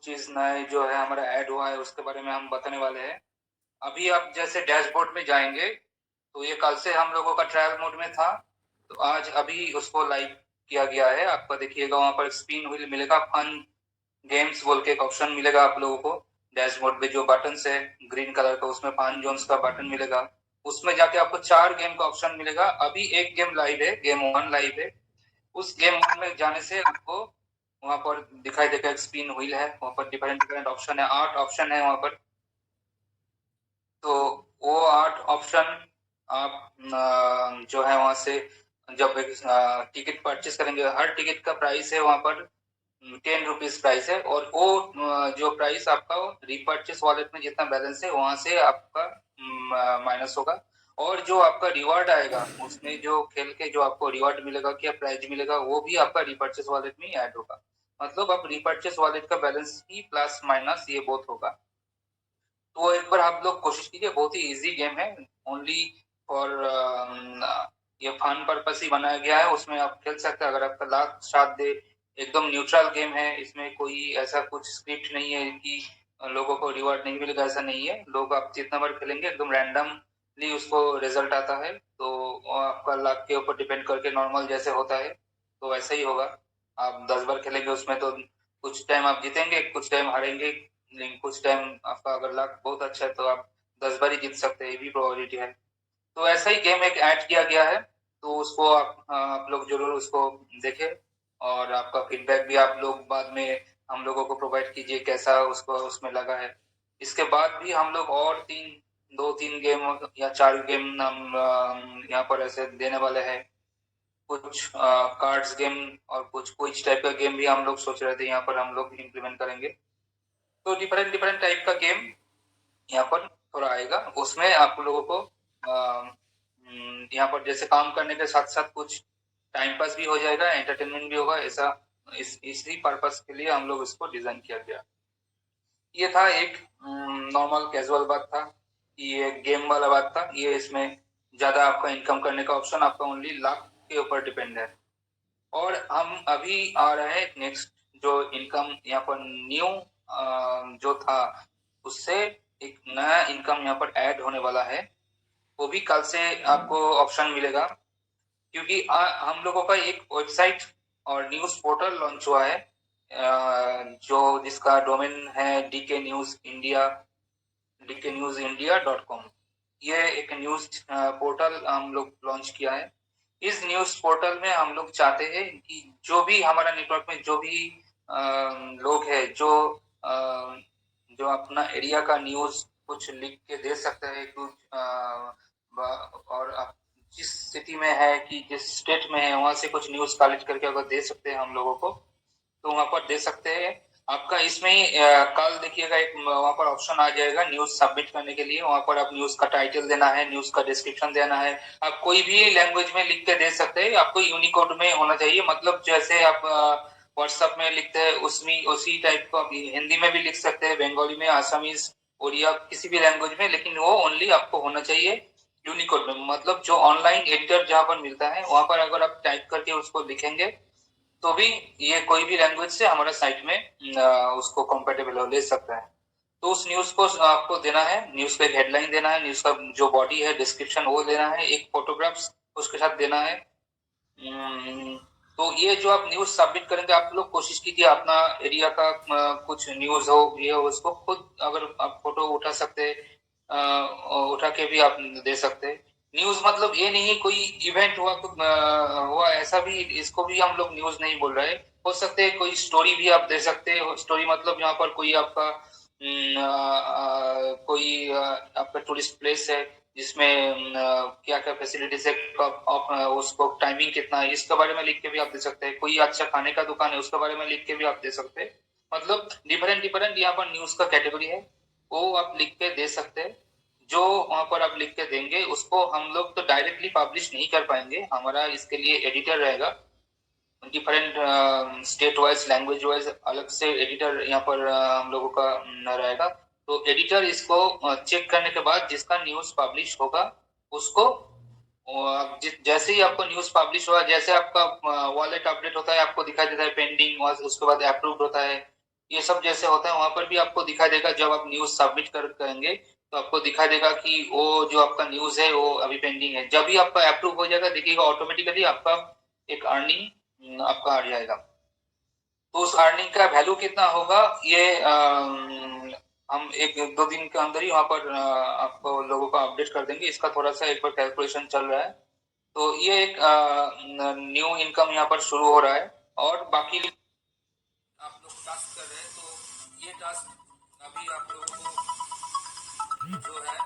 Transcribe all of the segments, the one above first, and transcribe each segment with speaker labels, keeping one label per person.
Speaker 1: चीज नए जो है हमारा ऐड हुआ है उसके बारे में हम बताने वाले हैं। अभी आप जैसे डैशबोर्ड में जाएंगे तो ये कल से हम लोगों का ट्रायल मोड में था, तो आज अभी उसको लाइव किया गया है। आपका देखिएगा वहां पर स्पिन व्हील मिलेगा, फन गेम्स बोल के एक ऑप्शन मिलेगा आप लोगों को। डैशबोर्ड पे जो बटन है ग्रीन कलर का, उसमें फन जोन्स का बटन मिलेगा। उसमें जाके आपको 4 गेम का ऑप्शन मिलेगा। अभी एक गेम लाइव है, गेम 1 लाइव है। उस गेम में जाने से आपको वहां पर दिखाई देगा एक स्पिन व्हील है, वहां पर डिफरेंट डिफरेंट ऑप्शन है, 8 ऑप्शन है वहां पर। तो वो 8 ऑप्शन आप जो है वहां से जब टिकट परचेस करेंगे, हर टिकट का प्राइस है वहां पर 10 रुपीज प्राइस है। और वो जो प्राइस आपका रिपर्चेस वॉलेट में जितना बैलेंस है वहां से आपका माइनस होगा। और जो आपका रिवार्ड आएगा उसमें जो खेल के जो आपको रिवार्ड मिलेगा, क्या प्राइज मिलेगा, वो भी आपका रिपर्चेस वॉलेट में ही ऐड होगा। मतलब आप रिपर्चेस वॉलेट का बैलेंस ही प्लस माइनस ये बहुत होगा। तो एक बार आप लोग कोशिश कीजिए, बहुत ही इजी गेम है। ओनली फॉर ये फन पर्पस ही बनाया गया है, उसमें आप खेल सकते हैं अगर आपका लाख साथ दे। एकदम न्यूट्रल गेम है, इसमें कोई ऐसा कुछ स्क्रिप्ट नहीं है कि लोगों को रिवॉर्ड नहीं मिलेगा, ऐसा नहीं है। लोग आप जितना बार खेलेंगे एकदम रैंडमली उसको रिजल्ट आता है। तो वो आपका लक के ऊपर डिपेंड करके नॉर्मल जैसे होता है तो वैसा ही होगा। आप 10 बार खेलेंगे उसमें तो कुछ टाइम आप जीतेंगे, कुछ टाइम हारेंगे, लेकिन कुछ टाइम आपका अगर लक बहुत अच्छा है तो आप 10 बार ही जीत सकते हैं, ये भी प्रोबेबिलिटी है। तो ऐसा ही गेम एक ऐड किया गया है, तो उसको आप लोग जरूर उसको देखें। और आपका फीडबैक भी आप लोग बाद में हम लोगों को प्रोवाइड कीजिए कैसा उसको उसमें लगा है। इसके बाद भी हम लोग और 2-3 गेम या 4 गेम हम यहाँ पर ऐसे देने वाले हैं। कुछ कार्ड्स गेम और कुछ क्विज टाइप का गेम भी हम लोग सोच रहे थे यहाँ पर हम लोग इम्प्लीमेंट करेंगे। तो डिफरेंट डिफरेंट टाइप का गेम यहाँ पर थोड़ा आएगा। उसमें आप लोगों को यहाँ पर जैसे काम करने के साथ साथ कुछ टाइम पास भी हो जाएगा, एंटरटेनमेंट भी होगा। ऐसा इसी पर्पस के लिए हम लोग इसको डिजाइन किया गया। ये था एक नॉर्मल कैजुअल बात था, ये गेम वाला बात था। ये इसमें ज्यादा आपका इनकम करने का ऑप्शन आपका ओनली लाख के ऊपर डिपेंड है। और हम अभी आ रहे हैं नेक्स्ट जो इनकम यहाँ पर न्यू जो था उससे एक नया इनकम यहाँ पर ऐड होने वाला है। वो भी कल से आपको ऑप्शन मिलेगा, क्योंकि हम लोगों का एक वेबसाइट और न्यूज पोर्टल लॉन्च हुआ है जो जिसका डोमेन है dknewsindia.com। ये एक न्यूज पोर्टल हम लोग लॉन्च किया है। इस न्यूज पोर्टल में हम लोग चाहते हैं कि जो भी हमारा नेटवर्क में जो भी लोग हैं जो अपना एरिया का न्यूज कुछ लिख के दे सकते हैं, कुछ और आप जिस सिटी में है कि जिस स्टेट में है वहां से कुछ न्यूज कलेक्ट करके अगर दे सकते हैं हम लोगों को, तो वहां पर दे सकते हैं। आपका इसमें ही कल देखिएगा एक वहां पर ऑप्शन आ जाएगा न्यूज सबमिट करने के लिए। वहां पर आप न्यूज का टाइटल देना है, न्यूज का डिस्क्रिप्शन देना है। आप कोई भी लैंग्वेज में लिख के दे सकते हैं, आपको यूनिकोड में होना चाहिए। मतलब जैसे आप व्हाट्सएप में लिखते हैं उसमें उसी टाइप को आप हिंदी में भी लिख सकते हैं, बंगाली में, आसामीज, उड़िया, किसी भी लैंग्वेज में, लेकिन वो ओनली आपको होना चाहिए यूनिकोड में। मतलब जो ऑनलाइन एडिटर जहां पर मिलता है वहां पर अगर आप टाइप करके उसको लिखेंगे तो भी ये कोई भी लैंग्वेज से हमारा साइट में उसको कंपेटेबल हो ले सकता है। तो उस न्यूज को आपको देना है, न्यूज का एक हेडलाइन देना है, न्यूज का जो बॉडी है डिस्क्रिप्शन वो देना है, एक फोटोग्राफ्स उसके साथ देना है। तो ये जो आप न्यूज सबमिट करेंगे आप लोग कोशिश कीजिए अपना एरिया का कुछ न्यूज हो ये हो, उसको खुद अगर आप फोटो उठा सकते हैं उठा के भी आप दे सकते हैं। न्यूज मतलब ये नहीं कोई इवेंट हुआ कुछ हुआ ऐसा भी, इसको भी हम लोग न्यूज नहीं बोल रहे। हो सकते है कोई स्टोरी भी आप दे सकते हो। स्टोरी मतलब यहाँ पर कोई आपका कोई आपका टूरिस्ट प्लेस है जिसमें क्या क्या फैसिलिटीज है, कब उसको टाइमिंग कितना है, इसके बारे में लिख के भी आप दे सकते हैं। कोई अच्छा खाने का दुकान है उसके बारे में लिख के भी आप दे सकते हैं। मतलब डिफरेंट डिफरेंट यहाँ पर न्यूज का कैटेगरी है, वो आप लिख के दे सकते हैं। जो वहां पर आप लिख के देंगे उसको हम लोग तो डायरेक्टली पब्लिश नहीं कर पाएंगे, हमारा इसके लिए एडिटर रहेगा। Different state wise language wise अलग से एडिटर यहाँ पर हम लोगों का रहेगा। तो एडिटर इसको चेक करने के बाद जिसका न्यूज पब्लिश होगा उसको जैसे ही आपको न्यूज पब्लिश हुआ, जैसे आपका वॉलेट अपडेट होता है आपको दिखाई देता है पेंडिंग, और उसके बाद अप्रूव्ड होता है। ये सब जैसे होता है वहां पर भी आपको दिखाई देगा। जब आप न्यूज सबमिट करेंगे तो आपको दिखाई देगा कि वो जो आपका न्यूज है वो अभी पेंडिंग है। जब भी आपका अप्रूव हो जाएगा देखिएगा ऑटोमेटिकली आपका एक अर्निंग आपका आ जाएगा। तो उस अर्निंग का वैल्यू कितना होगा ये हम एक दो दिन के अंदर ही वहां पर आपको लोगों को अपडेट कर देंगे। इसका थोड़ा सा एक बार कैलकुलेशन चल रहा है। तो ये एक न्यू इनकम यहाँ पर शुरू हो रहा है। और बाकी आप लोग टास्क कर रहे हैं तो ये टास्क अभी आप लोगों को जो है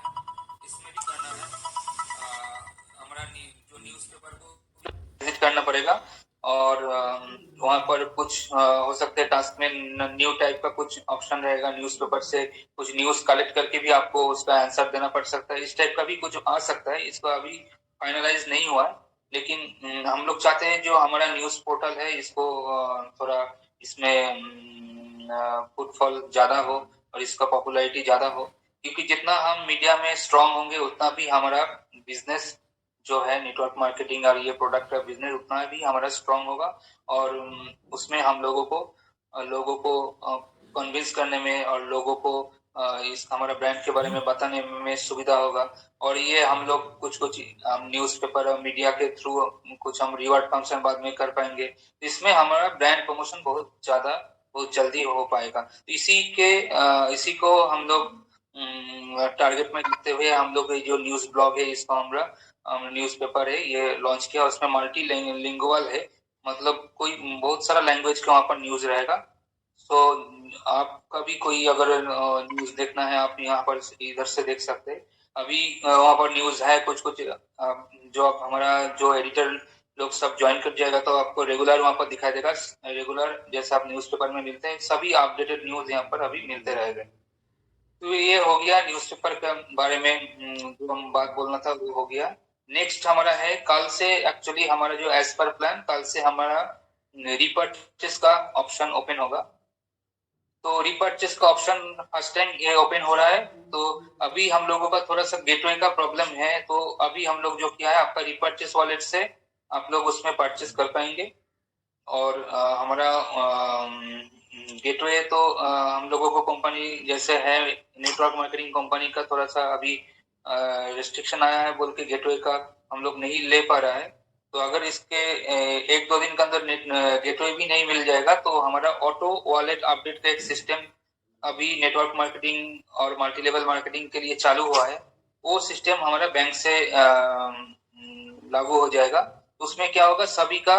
Speaker 1: इसमें भी करना है। हमारा जो न्यूज़पेपर को विजिट करना पड़ेगा। और वहां पर कुछ हो सकते हैं टास्क में न्यू टाइप का कुछ ऑप्शन रहेगा। न्यूज़पेपर से कुछ न्यूज कलेक्ट करके भी आपको उसका आंसर देना पड़ सकता है। इस टाइप का भी कुछ आ सकता है। इसका अभी फाइनलाइज नहीं हुआ है। लेकिन हम लोग चाहते हैं जो हमारा न्यूज पोर्टल है इसको थोड़ा इसमें फुटफॉल ज्यादा हो और इसका पॉपुलैरिटी ज्यादा हो। क्योंकि जितना हम मीडिया में स्ट्रांग होंगे उतना भी हमारा बिजनेस जो है नेटवर्क मार्केटिंग और ये प्रोडक्ट का बिजनेस उतना भी हमारा स्ट्रांग होगा। और उसमें हम लोगों को कन्विंस करने में और लोगों को इस हमारा ब्रांड के बारे में बताने में सुविधा होगा। और ये हम लोग कुछ कुछ न्यूज़पेपर और मीडिया के थ्रू कुछ हम रिवार्ड फंक्शन बाद में कर पाएंगे। इसमें हमारा ब्रांड प्रमोशन बहुत जल्दी हो पाएगा। इसी को हम लोग टारगेट में रखते हुए हम लोग जो न्यूज ब्लॉग है इसको हमारा न्यूज़पेपर है ये लॉन्च किया। उसमें मल्टी लिंगुअल है। मतलब कोई बहुत सारा लैंग्वेज का वहाँ पर न्यूज रहेगा। तो आपका भी कोई अगर न्यूज देखना है आप यहाँ पर इधर से देख सकते हैं। अभी वहाँ पर न्यूज है कुछ कुछ जो आप हमारा जो एडिटर लोग सब ज्वाइन कर जाएगा तो आपको रेगुलर वहाँ पर दिखाई देगा। रेगुलर जैसे आप न्यूज़पेपर में मिलते हैं सभी अपडेटेड न्यूज यहाँ पर अभी मिलते रहेंगे। तो ये हो गया न्यूज़पेपर के बारे में। जो हम बात बोलना था वो हो गया। नेक्स्ट हमारा है कल से एक्चुअली हमारा जो एज पर प्लान कल से हमारा रिपर्चेस का ऑप्शन ओपन होगा। तो रिपर्चेस का ऑप्शन फर्स्ट टाइम ये ओपन हो रहा है। तो अभी हम लोगों का थोड़ा सा गेटवे का प्रॉब्लम है। तो अभी हम लोग जो किया है आपका रिपर्चेस वॉलेट से आप लोग उसमें परचेस कर पाएंगे। और हमारा गेटवे तो हम लोगों को कंपनी जैसे है नेटवर्क मार्केटिंग कंपनी का थोड़ा सा अभी रिस्ट्रिक्शन आया है बोल के गेटवे का हम लोग नहीं ले पा रहा है। तो अगर इसके एक दो दिन के अंदर गेटवे भी नहीं मिल जाएगा तो हमारा ऑटो वॉलेट अपडेट का एक सिस्टम अभी नेटवर्क मार्केटिंग और मल्टी लेवल मार्केटिंग के लिए चालू हुआ है। वो सिस्टम हमारा बैंक से लागू हो जाएगा। उसमें क्या होगा सभी का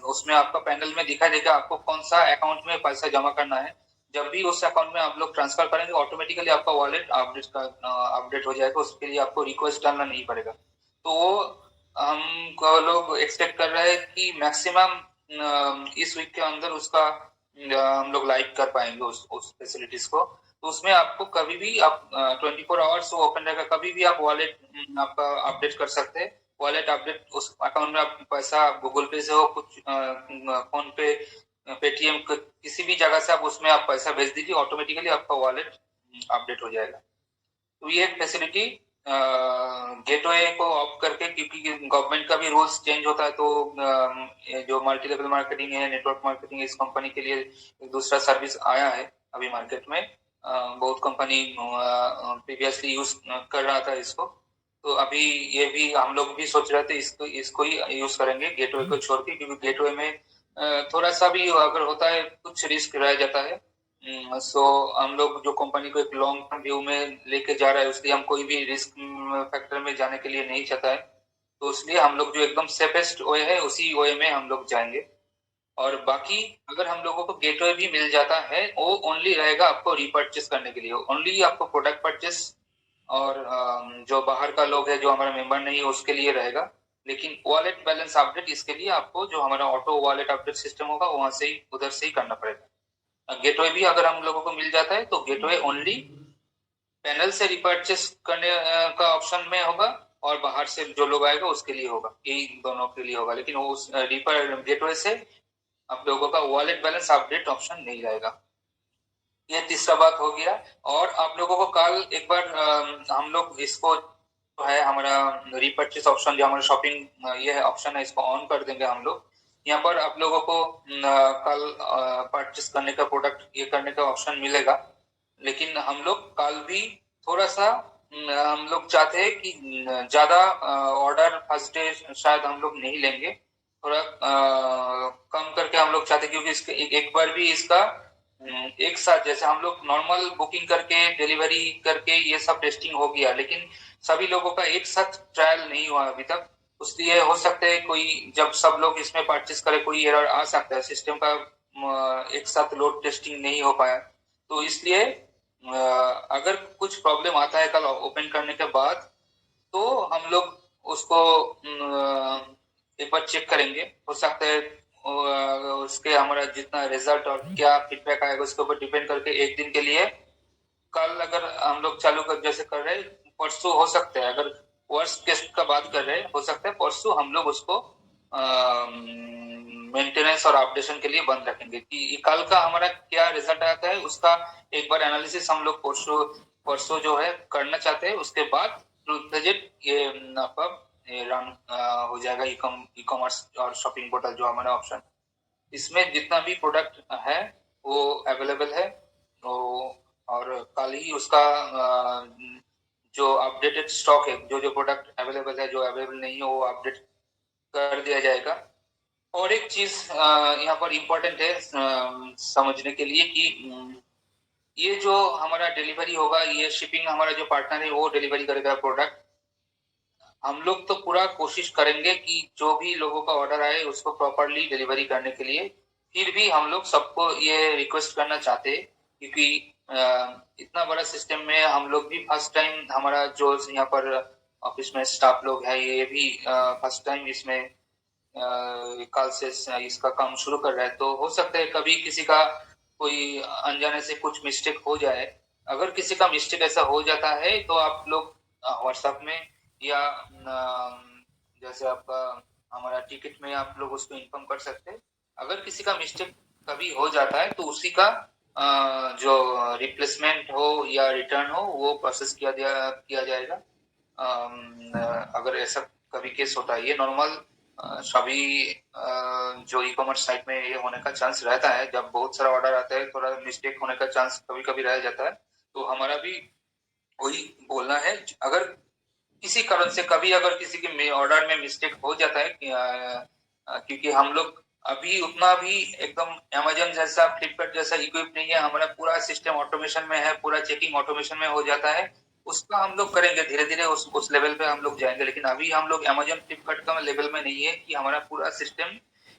Speaker 1: उसमें आपका पैनल में दिखाई देगा आपको कौन सा अकाउंट में पैसा जमा करना है। जब भी उस अकाउंट में आप लोग ट्रांसफर करेंगे ऑटोमेटिकली आपका वॉलेट अपडेट हो जाएगा। उसके लिए आपको रिक्वेस्ट डालना नहीं पड़ेगा। तो वो हम लोग एक्सपेक्ट कर रहे हैं कि मैक्सिमम इस वीक के अंदर उसका हम लोग लाइव कर पाएंगे उस फैसिलिटीज को। तो उसमें आपको कभी भी आप 24 आवर्स वो ओपन रहेगा। कभी भी आप वॉलेट आपका अपडेट कर सकते हैं। वॉलेट अपडेट उस अकाउंट में आप पैसा गूगल पे से हो कुछ फोन पे पेटीएम किसी भी जगह से आप उसमें आप पैसा भेज दीजिए ऑटोमेटिकली आपका वॉलेट अपडेट हो जाएगा। तो ये फैसिलिटी गेटवे को ऑफ करके क्योंकि गवर्नमेंट का भी रूल्स चेंज होता है। तो जो मल्टी लेवल मार्केटिंग है नेटवर्क मार्केटिंग इस कंपनी के लिए एक दूसरा सर्विस आया है अभी मार्केट में। बहुत कंपनी प्रीवियसली यूज कर रहा था इसको। तो अभी ये भी हम लोग भी सोच रहे थे इसको इसको ही यूज करेंगे गेटवे को छोड़ के। क्योंकि गेटवे में थोड़ा सा भी अगर होता है कुछ रिस्क रह जाता है। सो हम लोग जो कंपनी को एक लॉन्ग टर्म व्यू में लेके जा रहा है उसलिए हम कोई भी रिस्क फैक्टर में जाने के लिए नहीं चाहता है। तो इसलिए हम लोग जो एकदम सेफेस्ट वे है उसी वे में हम लोग जाएंगे। और बाकी अगर हम लोगों को गेटवे भी मिल जाता है वो ओनली रहेगा आपको रिपर्चेस करने के लिए। ओनली आपको प्रोडक्ट परचेस और जो बाहर का लोग है जो हमारा मेंबर नहीं है उसके लिए रहेगा। लेकिन वॉलेट बैलेंस अपडेट इसके लिए आपको जो हमारा ऑटो वॉलेट अपडेट सिस्टम होगा वहां से ही उधर से ही करना पड़ेगा। गेटवे भी अगर हम लोगों को मिल जाता है तो गेटवे ओनली पैनल से रिपर्चेस करने का ऑप्शन में होगा। और बाहर से जो लोग आएगा उसके लिए होगा। यही दोनों के लिए होगा। लेकिन वो गेटवे से आप लोगों का वॉलेट बैलेंस अपडेट ऑप्शन नहीं रहेगा। ये तीसरा बात हो गया। और आप लोगों को कल एक बार हम लोग इसको जो है हमारा रिपर्चेस ऑप्शन जो हमारा शॉपिंग ये है ऑप्शन है इसको ऑन कर देंगे हम लोग। यहाँ पर आप लोगों को कल परचेस करने का प्रोडक्ट ये करने का ऑप्शन मिलेगा, लेकिन हम लोग कल भी थोड़ा सा हम लोग चाहते हैं कि ज्यादा ऑर्डर फर्स्ट डे शायद हम लोग नहीं लेंगे, थोड़ा कम करके हम लोग चाहते हैं, क्योंकि इसके एक बार भी इसका एक साथ जैसे हम लोग नॉर्मल बुकिंग करके डिलीवरी करके ये सब टेस्टिंग हो गया, लेकिन सभी लोगों का एक साथ ट्रायल नहीं हुआ अभी तक। इसलिए हो सकता है कोई जब सब लोग इसमें परचेस करे कोई एरर आ सकता है, सिस्टम का एक साथ लोड टेस्टिंग नहीं हो पाया। तो इसलिए अगर कुछ प्रॉब्लम आता है कल ओपन करने के बाद, तो हम लोग उसको एक बार चेक करेंगे। हो सकता है उसके हमारा जितना रिजल्ट और क्या फीडबैक आएगा उसके ऊपर डिपेंड करके एक दिन के लिए कल अगर हम लोग चालू कर जैसे कर रहे हैं, परसों हो सकता है, अगर वर्स्ट केस का बात कर रहे हैं, हो सकता है परसों हम लोग उसको मेंटेनेंस और अपडेशन के लिए बंद रखेंगे कि कल का हमारा क्या रिजल्ट आता है उसका एक बार एनालिसिस हम लोग परसों परसों जो है करना चाहते हैं। उसके बाद ये आपका रन हो जाएगा ई कॉमर्स और शॉपिंग पोर्टल जो हमारा ऑप्शन, इसमें जितना भी प्रोडक्ट है वो अवेलेबल है। तो और कल ही उसका जो अपडेटेड स्टॉक है, जो जो प्रोडक्ट अवेलेबल है, जो अवेलेबल नहीं है वो अपडेट कर दिया जाएगा। और एक चीज यहाँ पर इम्पोर्टेंट है समझने के लिए कि ये जो हमारा डिलीवरी होगा, ये शिपिंग हमारा जो पार्टनर है वो डिलीवरी करेगा प्रोडक्ट। हम लोग तो पूरा कोशिश करेंगे कि जो भी लोगों का ऑर्डर आए उसको प्रॉपरली डिलीवरी करने के लिए। फिर भी हम लोग सबको ये रिक्वेस्ट करना चाहते हैं, क्योंकि इतना बड़ा सिस्टम में हम लोग भी फर्स्ट टाइम, हमारा जो यहाँ पर ऑफिस में स्टाफ लोग है ये भी फर्स्ट टाइम इसमें कल से इसका काम शुरू कर रहा है। तो हो सकता है कभी किसी का कोई अनजाने से कुछ मिस्टेक हो जाए। अगर किसी का मिस्टेक ऐसा हो जाता है तो आप लोग व्हाट्सएप में या जैसे आपका हमारा टिकट में आप लोग उसको इन्फॉर्म कर सकते हैं। अगर किसी का मिस्टेक कभी हो जाता है तो उसी का जो रिप्लेसमेंट हो या रिटर्न हो वो प्रोसेस किया जाएगा। अगर ऐसा कभी केस होता है, ये नॉर्मल सभी जो ई कॉमर्स साइट में ये होने का चांस रहता है। जब बहुत सारा ऑर्डर आता है थोड़ा मिस्टेक होने का चांस कभी कभी रह जाता है। तो हमारा भी वही बोलना है, अगर किसी कारण से कभी अगर किसी के ऑर्डर में मिस्टेक हो जाता है क्योंकि हम लोग अभी उतना भी एकदम अमेजन जैसा फ्लिपकार्ट जैसा इक्विप नहीं है, हमारा पूरा सिस्टम ऑटोमेशन में है, पूरा चेकिंग ऑटोमेशन में हो जाता है। उसका हम लोग करेंगे धीरे धीरे, उस लेवल पे हम लोग जाएंगे, लेकिन अभी हम लोग अमेजन फ्लिपकार्ट का लेवल में नहीं है कि हमारा पूरा सिस्टम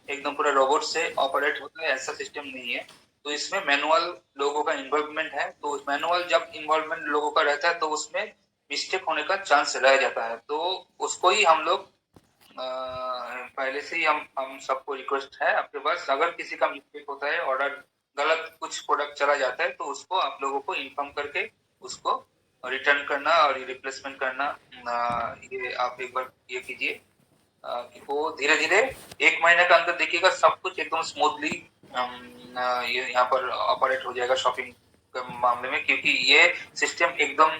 Speaker 1: एकदम पूरा रोबोट से ऑपरेट होता है, ऐसा सिस्टम नहीं है। तो इसमें मैनुअल लोगों का इन्वॉल्वमेंट है। तो मैनुअल जब इन्वॉल्वमेंट लोगों का रहता है तो उसमें मिस्टेक होने का चांस रह जाता है। तो उसको ही हम लोग पहले से ही हम सबको रिक्वेस्ट है आपके पास, अगर किसी का मिस्टेक होता है, ऑर्डर गलत कुछ प्रोडक्ट चला जाता है, तो उसको आप लोगों को इन्फॉर्म करके उसको रिटर्न करना और रिप्लेसमेंट करना, ये आप एक बार ये कीजिए कि वो धीरे धीरे एक महीने के अंदर देखिएगा सब कुछ एकदम स्मूथली ये यहाँ पर ऑपरेट हो जाएगा शॉपिंग के मामले में, क्योंकि ये सिस्टम एकदम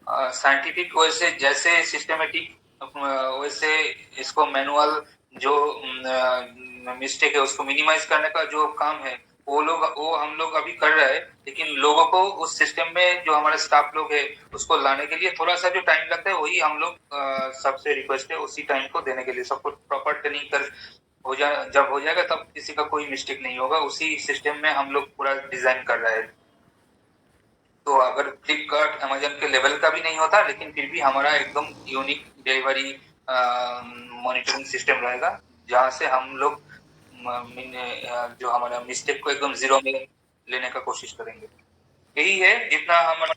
Speaker 1: साइंटिफिक वैसे जैसे सिस्टमेटिक वैसे इसको मैनुअल जो मिस्टेक है उसको मिनिमाइज करने का जो काम है वो हम लोग अभी कर रहे हैं। लेकिन लोगों को उस सिस्टम में जो हमारे स्टाफ लोग है उसको लाने के लिए थोड़ा सा जो टाइम लगता है वही हम लोग सबसे रिक्वेस्ट है उसी टाइम को देने के लिए। सबको प्रॉपर ट्रेनिंग कर जब हो जाएगा तब किसी का कोई मिस्टेक नहीं होगा, उसी सिस्टम में हम लोग पूरा डिजाइन कर रहे हैं। तो अगर फ्लिपकार्ट अमेजन के लेवल का भी नहीं होता, लेकिन फिर भी हमारा एकदम यूनिक डिलीवरी मॉनिटरिंग सिस्टम रहेगा, जहाँ से हम लोग जो हमारा मिस्टेक को एकदम जीरो में लेने का कोशिश करेंगे। यही है जितना हमारा